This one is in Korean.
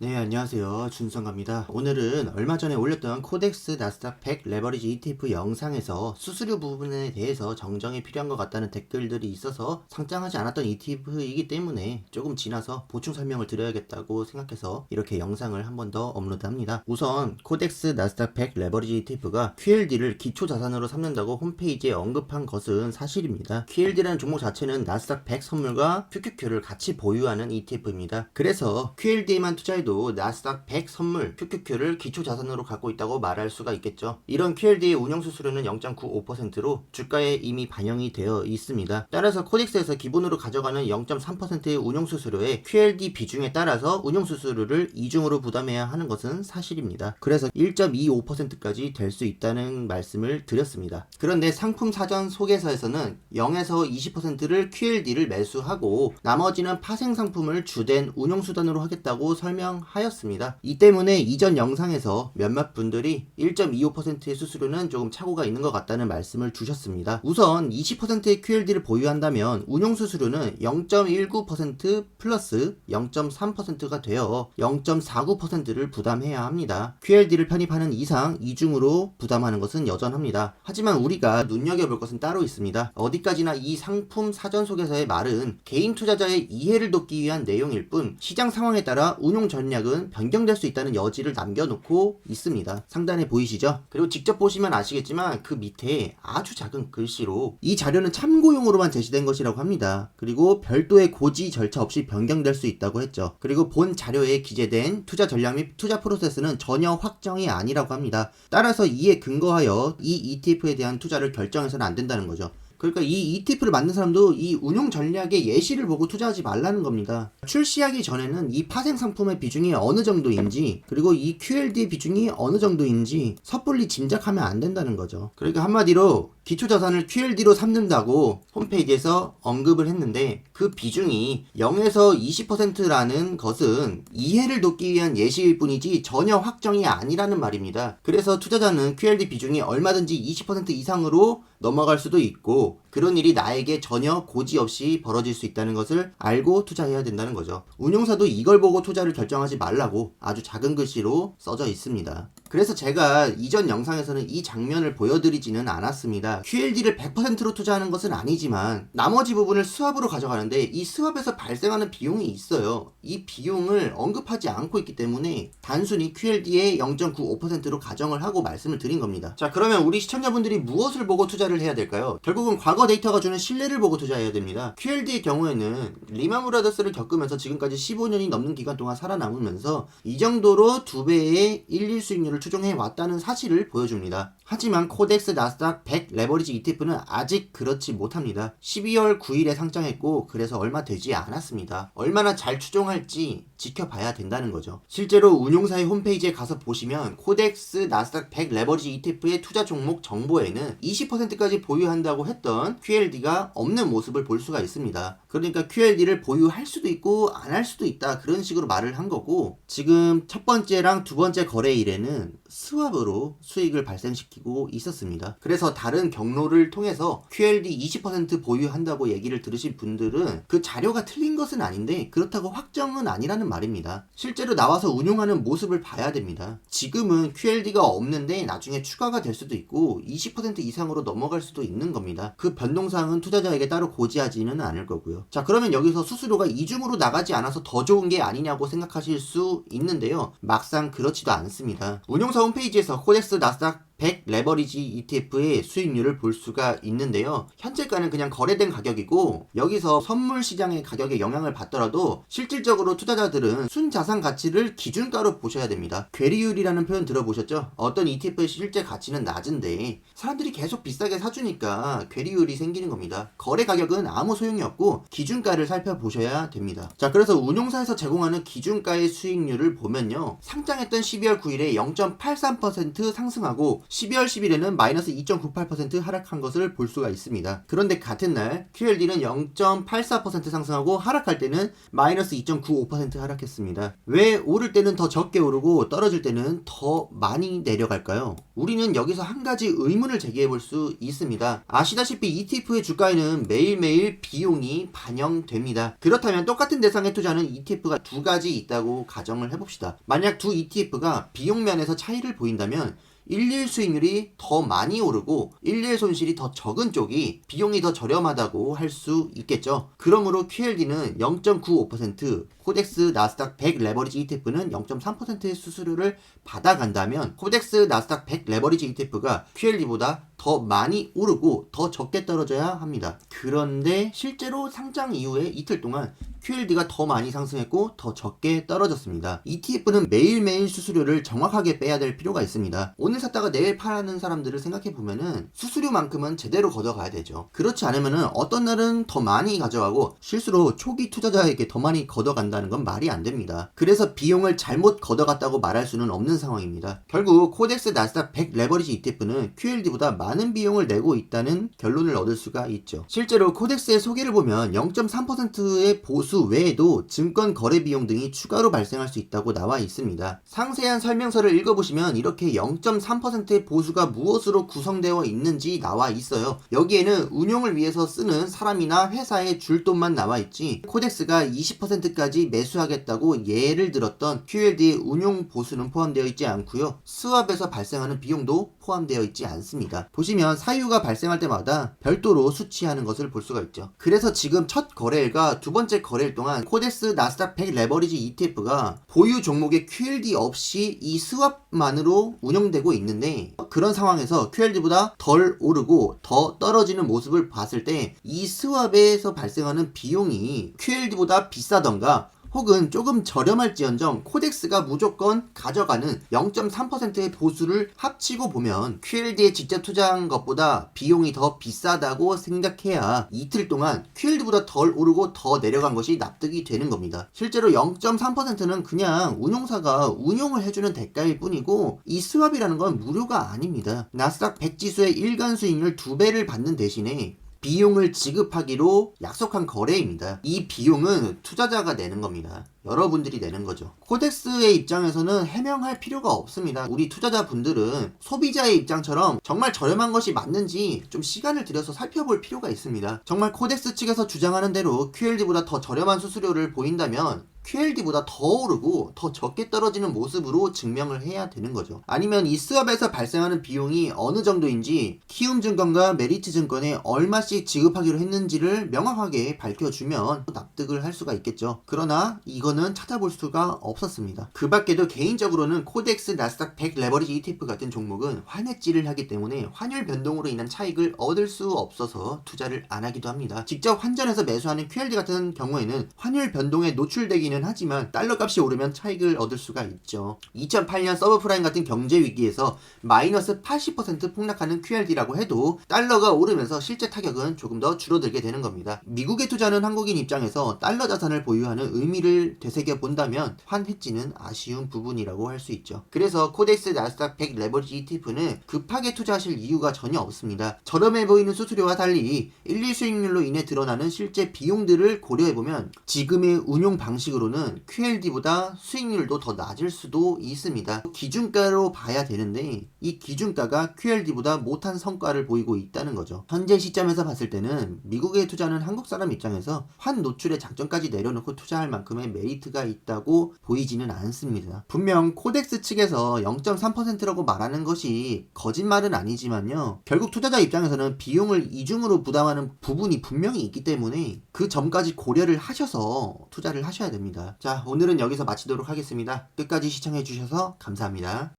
네, 안녕하세요. 준성갑니다. 오늘은 얼마 전에 올렸던 코덱스 나스닥 100 레버리지 ETF 영상에서 수수료 부분에 대해서 정정이 필요한 것 같다는 댓글들이 있어서 상장하지 않았던 ETF이기 때문에 조금 지나서 보충 설명을 드려야겠다고 생각해서 이렇게 영상을 한 번 더 업로드합니다. 우선 코덱스 나스닥 100 레버리지 ETF가 QLD를 기초 자산으로 삼는다고 홈페이지에 언급한 것은 사실입니다. QLD라는 종목 자체는 나스닥 100 선물과 QQQ를 같이 보유하는 ETF입니다. 그래서 QLD에만 투자해도 나스닥 100 선물 QQQ를 기초 자산으로 갖고 있다고 말할 수가 있겠죠. 이런 QLD의 운영 수수료는 0.95%로 주가에 이미 반영이 되어 있습니다. 따라서 코덱스에서 기본으로 가져가는 0.3%의 운영 수수료에 QLD 비중에 따라서 운영 수수료를 이중으로 부담해야 하는 것은 사실입니다. 그래서 1.25%까지 될 수 있다는 말씀을 드렸습니다. 그런데 상품 사전 소개서에서는 0에서 20%를 QLD를 매수하고 나머지는 파생 상품을 주된 운용 수단으로 하겠다고 설명하였습니다. 이 때문에 이전 영상에서 몇몇 분들이 1.25%의 수수료는 조금 착오가 있는 것 같다는 말씀을 주셨습니다. 우선 20%의 QLD를 보유한다면 운용 수수료는 0.19% 플러스 0.3%가 되어 0.49%를 부담해야 합니다. QLD를 편입하는 이상 이중으로 부담하는 것은 여전합니다. 하지만 우리가 눈여겨볼 것은 따로 있습니다. 어디까지나 이 상품 사전 소개서의 말은 개인 투자자의 이해를 돕기 위한 내용일 뿐 시장 상황에 따라 운용 전략은 변경될 수 있다는 여지를 남겨놓고 있습니다. 상단에 보이시죠? 그리고 직접 보시면 아시겠지만 그 밑에 아주 작은 글씨로 이 자료는 참고용으로만 제시된 것이라고 합니다. 그리고 별도의 고지 절차 없이 변경될 수 있다고 했죠. 그리고 본 자료에 기재된 투자 전략 및 투자 프로세스는 전혀 확정이 아니라고 합니다. 따라서 이에 근거하여 이 ETF에 대한 투자를 결정해서는 안 된다는 거죠. 그러니까 이 ETF를 만든 사람도 이 운용 전략의 예시를 보고 투자하지 말라는 겁니다. 출시하기 전에는 이 파생 상품의 비중이 어느 정도인지 그리고 이 QLD의 비중이 어느 정도인지 섣불리 짐작하면 안 된다는 거죠. 그러니까 한마디로 기초자산을 QLD로 삼는다고 홈페이지에서 언급을 했는데 그 비중이 0에서 20%라는 것은 이해를 돕기 위한 예시일 뿐이지 전혀 확정이 아니라는 말입니다. 그래서 투자자는 QLD 비중이 얼마든지 20% 이상으로 넘어갈 수도 있고 그런 일이 나에게 전혀 고지 없이 벌어질 수 있다는 것을 알고 투자해야 된다는 거죠. 운용사도 이걸 보고 투자를 결정하지 말라고 아주 작은 글씨로 써져 있습니다. 그래서 제가 이전 영상에서는 이 장면을 보여드리지는 않았습니다. QLD를 100%로 투자하는 것은 아니지만 나머지 부분을 스왑으로 가져가는데 이 스왑에서 발생하는 비용이 있어요. 이 비용을 언급하지 않고 있기 때문에 단순히 QLD의 0.95%로 가정을 하고 말씀을 드린 겁니다. 자, 그러면 우리 시청자분들이 무엇을 보고 투자를 해야 될까요? 결국은 과거 데이터가 주는 신뢰를 보고 투자해야 됩니다. QLD의 경우에는 리만 브라더스를 겪으면서 지금까지 15년이 넘는 기간 동안 살아남으면서 이 정도로 2배의 일일 수익률을 추종해 왔다는 사실을 보여줍니다. 하지만 코덱스 나스닥 100 레버리지 ETF는 아직 그렇지 못합니다. 12월 9일에 상장했고 그래서 얼마 되지 않았습니다. 얼마나 잘 추종할지 지켜봐야 된다는 거죠. 실제로 운용사의 홈페이지에 가서 보시면 코덱스 나스닥 100 레버리지 ETF의 투자 종목 정보에는 20%까지 보유한다고 했던 QLD가 없는 모습을 볼 수가 있습니다. 그러니까 QLD를 보유할 수도 있고 안 할 수도 있다 그런 식으로 말을 한 거고 지금 첫 번째랑 두 번째 거래일에는 스왑으로 수익을 발생시키고 있었습니다. 그래서 다른 경로를 통해서 QLD 20% 보유한다고 얘기를 들으신 분들은 그 자료가 틀린 것은 아닌데 그렇다고 확정은 아니라는 말입니다. 실제로 나와서 운용하는 모습을 봐야 됩니다. 지금은 QLD가 없는데 나중에 추가가 될 수도 있고 20% 이상으로 넘어갈 수도 있는 겁니다. 그 변동사항은 투자자에게 따로 고지하지는 않을 거고요. 자, 그러면 여기서 수수료가 이중으로 나가지 않아서 더 좋은 게 아니냐고 생각하실 수 있는데요. 막상 그렇지도 않습니다. 운용사 홈페이지에서 코덱스 나스닥 100 레버리지 ETF의 수익률을 볼 수가 있는데요. 현재가는 그냥 거래된 가격이고 여기서 선물 시장의 가격에 영향을 받더라도 실질적으로 투자자들은 순자산 가치를 기준가로 보셔야 됩니다. 괴리율이라는 표현 들어보셨죠? 어떤 ETF의 실제 가치는 낮은데 사람들이 계속 비싸게 사주니까 괴리율이 생기는 겁니다. 거래 가격은 아무 소용이 없고 기준가를 살펴보셔야 됩니다. 자, 그래서 운용사에서 제공하는 기준가의 수익률을 보면요. 상장했던 12월 9일에 0.83% 상승하고 12월 10일에는 마이너스 2.98% 하락한 것을 볼 수가 있습니다. 그런데 같은 날 QLD는 0.84% 상승하고 하락할 때는 마이너스 2.95% 하락했습니다. 왜 오를 때는 더 적게 오르고 떨어질 때는 더 많이 내려갈까요? 우리는 여기서 한 가지 의문을 제기해 볼 수 있습니다. 아시다시피 ETF의 주가에는 매일매일 비용이 반영됩니다. 그렇다면 똑같은 대상에 투자하는 ETF가 두 가지 있다고 가정을 해봅시다. 만약 두 ETF가 비용 면에서 차이를 보인다면 일일 수익률이 더 많이 오르고 일일 손실이 더 적은 쪽이 비용이 더 저렴하다고 할 수 있겠죠. 그러므로 QLD는 0.95%, 코덱스 나스닥 100 레버리지 ETF는 0.3%의 수수료를 받아간다면 코덱스 나스닥 100 레버리지 ETF가 QLD보다 더 많이 오르고 더 적게 떨어져야 합니다. 그런데 실제로 상장 이후에 이틀 동안 QLD가 더 많이 상승했고 더 적게 떨어졌습니다. ETF는 매일매일 수수료를 정확하게 빼야 될 필요가 있습니다. 오늘 샀다가 내일 파는 사람들을 생각해보면은 수수료만큼은 제대로 걷어가야 되죠. 그렇지 않으면은 어떤 날은 더 많이 가져가고 실수로 초기 투자자에게 더 많이 걷어간다는 건 말이 안 됩니다. 그래서 비용을 잘못 걷어갔다고 말할 수는 없는 상황입니다. 결국 코덱스 나스닥 100 레버리지 ETF는 QLD보다 많은 비용을 내고 있다는 결론을 얻을 수가 있죠. 실제로 코덱스의 소개를 보면 0.3%의 보수 외에도 증권 거래 비용 등이 추가로 발생할 수 있다고 나와 있습니다. 상세한 설명서를 읽어보시면 이렇게 0.3%의 보수가 무엇으로 구성되어 있는지 나와 있어요. 여기에는 운용을 위해서 쓰는 사람이나 회사에 줄 돈만 나와 있지 코덱스가 20%까지 매수하겠다고 예를 들었던 QLD의 운용 보수는 포함되어 있지 않고요. 스왑에서 발생하는 비용도 포함되어 있지 않습니다. 보시면 사유가 발생할 때마다 별도로 수치하는 것을 볼 수가 있죠. 그래서 지금 첫 거래일과 두 번째 거래일 동안 코덱스 나스닥 100 레버리지 ETF가 보유 종목의 QLD 없이 이 스왑만으로 운영되고 있는데 그런 상황에서 QLD보다 덜 오르고 더 떨어지는 모습을 봤을 때 이 스왑에서 발생하는 비용이 QLD보다 비싸던가 혹은 조금 저렴할지언정 코덱스가 무조건 가져가는 0.3%의 보수를 합치고 보면 QLD에 직접 투자한 것보다 비용이 더 비싸다고 생각해야 이틀 동안 QLD보다 덜 오르고 더 내려간 것이 납득이 되는 겁니다. 실제로 0.3%는 그냥 운용사가 운용을 해주는 대가일 뿐이고 이 스왑이라는 건 무료가 아닙니다. 나스닥 100 지수의 일간 수익률 2배를 받는 대신에 비용을 지급하기로 약속한 거래입니다. 이 비용은 투자자가 내는 겁니다. 여러분들이 내는 거죠. 코덱스의 입장에서는 해명할 필요가 없습니다. 우리 투자자분들은 소비자의 입장처럼 정말 저렴한 것이 맞는지 좀 시간을 들여서 살펴볼 필요가 있습니다. 정말 코덱스 측에서 주장하는 대로 QLD보다 더 저렴한 수수료를 보인다면 QLD보다 더 오르고 더 적게 떨어지는 모습으로 증명을 해야 되는 거죠. 아니면 이 스왑에서 발생하는 비용이 어느 정도인지 키움증권과 메리트증권에 얼마씩 지급하기로 했는지를 명확하게 밝혀주면 납득을 할 수가 있겠죠. 그러나 이거는 찾아볼 수가 없었습니다. 그 밖에도 개인적으로는 코덱스 나스닥 100 레버리지 ETF 같은 종목은 환해질을 하기 때문에 환율 변동으로 인한 차익을 얻을 수 없어서 투자를 안 하기도 합니다. 직접 환전해서 매수하는 QLD 같은 경우에는 환율 변동에 노출되기는 하지만 달러 값이 오르면 차익을 얻을 수가 있죠. 2008년 서브프라임 같은 경제 위기에서 마이너스 80% 폭락하는 QLD라고 해도 달러가 오르면서 실제 타격은 조금 더 줄어들게 되는 겁니다. 미국에 투자하는 한국인 입장에서 달러 자산을 보유하는 의미를 되새겨 본다면 환해지는 아쉬운 부분이라고 할 수 있죠. 그래서 코덱스 나스닥 100 레버리지 ETF는 급하게 투자하실 이유가 전혀 없습니다. 저렴해 보이는 수수료와 달리 일일 수익률로 인해 드러나는 실제 비용들을 고려해보면 지금의 운용 방식으로는 QLD보다 수익률도 더 낮을 수도 있습니다. 기준가로 봐야 되는데 이 기준가가 QLD보다 못한 성과를 보이고 있다는 거죠. 현재 시점에서 봤을 때는 미국에 투자하는 한국 사람 입장에서 환 노출의 장점까지 내려놓고 투자할 만큼의 메리트가 있다고 보이지는 않습니다. 분명 코덱스 측에서 0.3%라고 말하는 것이 거짓말은 아니지만요. 결국 투자자 입장에서는 비용을 이중으로 부담하는 부분이 분명히 있기 때문에 그 점까지 고려를 하셔서 투자를 하셔야 됩니다. 자, 오늘은 여기서 마치도록 하겠습니다. 끝까지 시청해 주셔서 감사합니다.